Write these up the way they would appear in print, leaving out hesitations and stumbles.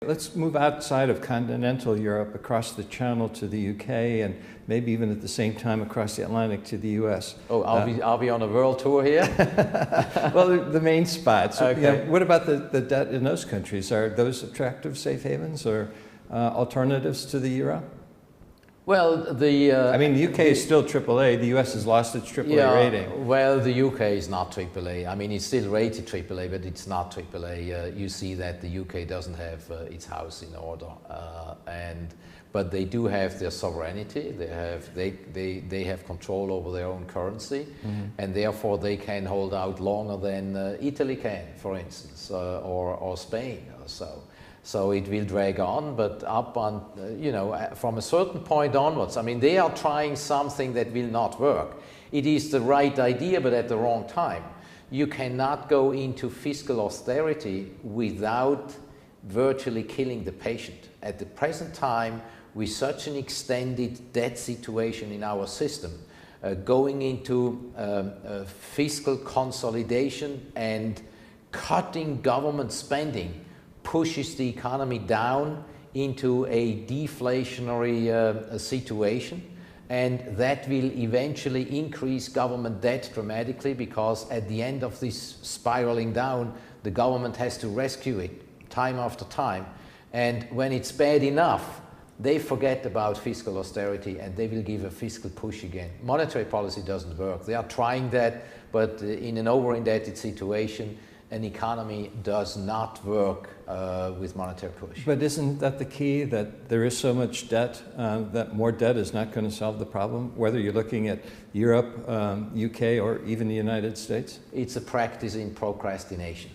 Let's move outside of continental Europe, across the Channel to the UK, and maybe even at the same time across the Atlantic to the US. Oh, are we on a world tour here? Well, the main spots. Okay. Yeah, what about the debt in those countries? Are those attractive safe havens or alternatives to the euro? Well, I mean, the UK is still AAA. The US has lost its AAA rating. Well, the UK is not AAA. I mean, it's still rated AAA, but it's not AAA. You see that the UK doesn't have its house in order, but they do have their sovereignty. They have control over their own currency, and therefore they can hold out longer than Italy can, for instance, or Spain or so. So it will drag on, but up on, from a certain point onwards, I mean, they are trying something that will not work. It is the right idea, but at the wrong time. You cannot go into fiscal austerity without virtually killing the patient. At the present time, with such an extended debt situation in our system, going into fiscal consolidation and cutting government spending pushes the economy down into a deflationary situation, and that will eventually increase government debt dramatically, because at the end of this spiraling down, the government has to rescue it time after time, and when it's bad enough, they forget about fiscal austerity and they will give a fiscal push again. Monetary policy doesn't work. They are trying that, but in an over-indebted situation, an economy does not work with monetary push. But isn't that the key, that there is so much debt, that more debt is not going to solve the problem, whether you're looking at Europe, UK, or even the United States? It's a practice in procrastination.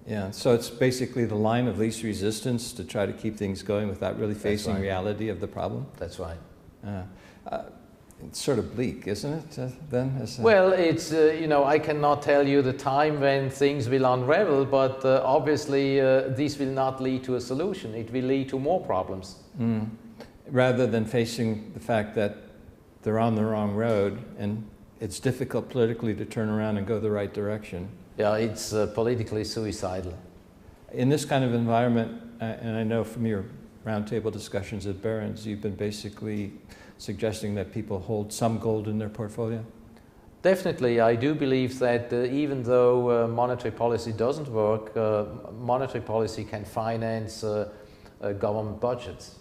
Yeah, so it's basically the line of least resistance to try to keep things going without really facing reality of the problem? That's right. It's sort of bleak, isn't it, then? Well, it's, I cannot tell you the time when things will unravel, but obviously this will not lead to a solution. It will lead to more problems. Rather than facing the fact that they're on the wrong road and it's difficult politically to turn around and go the right direction. Yeah, it's politically suicidal. In this kind of environment, and I know from your roundtable discussions at Barron's, you've been basically suggesting that people hold some gold in their portfolio? Definitely. I do believe that even though monetary policy doesn't work, monetary policy can finance government budgets.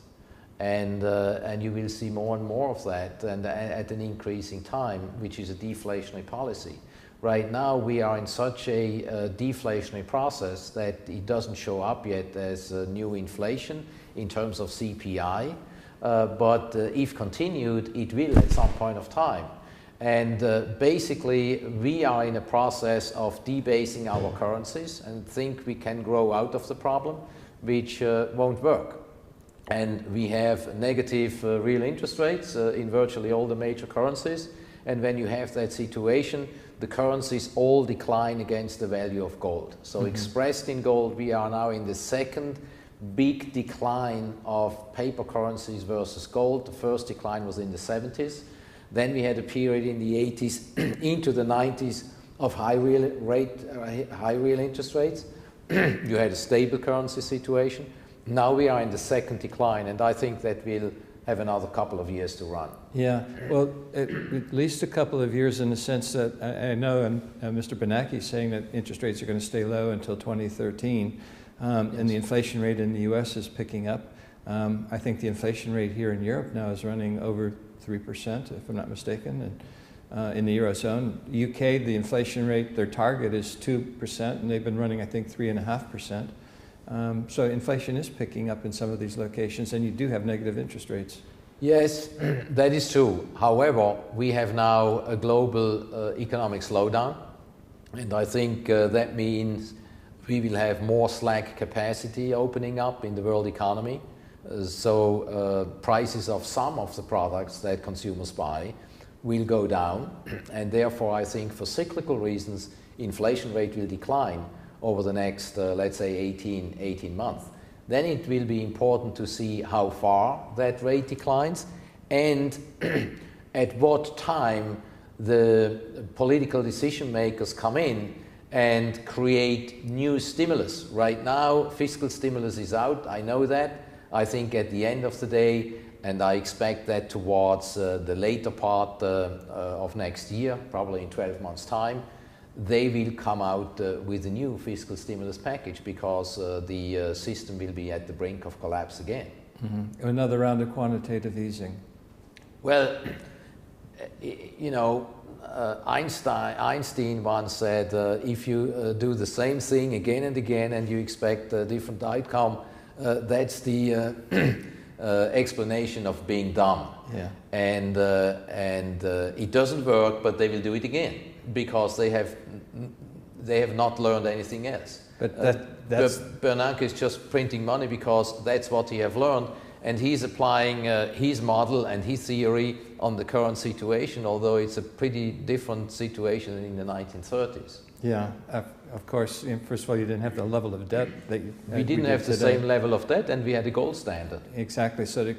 And you will see more and more of that, and at an increasing time, which is a deflationary policy. Right now we are in such a deflationary process that it doesn't show up yet as new inflation in terms of CPI. But if continued, it will at some point of time. And basically, we are in a process of debasing our currencies and think we can grow out of the problem, which won't work. And we have negative real interest rates in virtually all the major currencies. And when you have that situation, the currencies all decline against the value of gold. So expressed in gold, we are now in the second big decline of paper currencies versus gold. The first decline was in the 70s. Then we had a period in the 80s into the 90s of high real interest rates. You had a stable currency situation. Now we are in the second decline, and I think that will have another couple of years to run. Yeah, well, at least a couple of years, in the sense that I know Mr. Bernanke is saying that interest rates are going to stay low until 2013, and the inflation rate in the US is picking up. I think the inflation rate here in Europe now is running over 3%, if I'm not mistaken, and in the Eurozone. UK, the inflation rate, their target is 2%, and they've been running, I think, 3.5%. So inflation is picking up in some of these locations, and you do have negative interest rates. Yes, that is true. However, we have now a global economic slowdown, and I think that means we will have more slack capacity opening up in the world economy. So prices of some of the products that consumers buy will go down, and therefore I think for cyclical reasons inflation rate will decline over the next, let's say, 18 months. Then it will be important to see how far that rate declines and at what time the political decision makers come in and create new stimulus. Right now, fiscal stimulus is out, I know that. I think at the end of the day, and I expect that towards the later part of next year, probably in 12 months' time, they will come out with a new fiscal stimulus package because the system will be at the brink of collapse again. Mm-hmm. Another round of quantitative easing. Well, you know, Einstein once said, if you do the same thing again and again and you expect a different outcome, that's the explanation of being dumb. Yeah. And it doesn't work, but they will do it again because they have not learned anything else. But that's Bernanke is just printing money because that's what he have learned, and he's applying his model and his theory on the current situation, although it's a pretty different situation than in the 1930s. Yeah, of course. First of all, you didn't have the level of debt that we didn't have the same level of debt, and we had a gold standard. Exactly. So it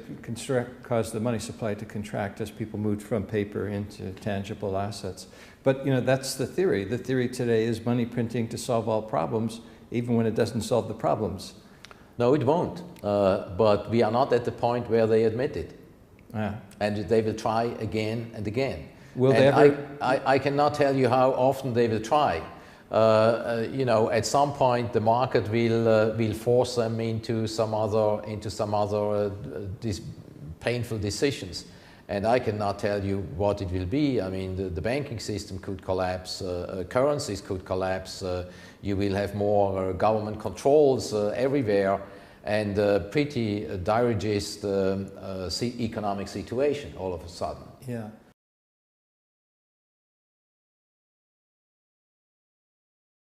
caused the money supply to contract as people moved from paper into tangible assets. But you know, that's the theory. The theory today is money printing to solve all problems, even when it doesn't solve the problems. No, it won't. But we are not at the point where they admit it. Yeah. And they will try again and again. Will they ever? I cannot tell you how often they will try. You know, at some point the market will force them into some other painful decisions, and I cannot tell you what it will be. I mean, the banking system could collapse, currencies could collapse. You will have more government controls everywhere, and pretty dirigist economic situation all of a sudden. Yeah.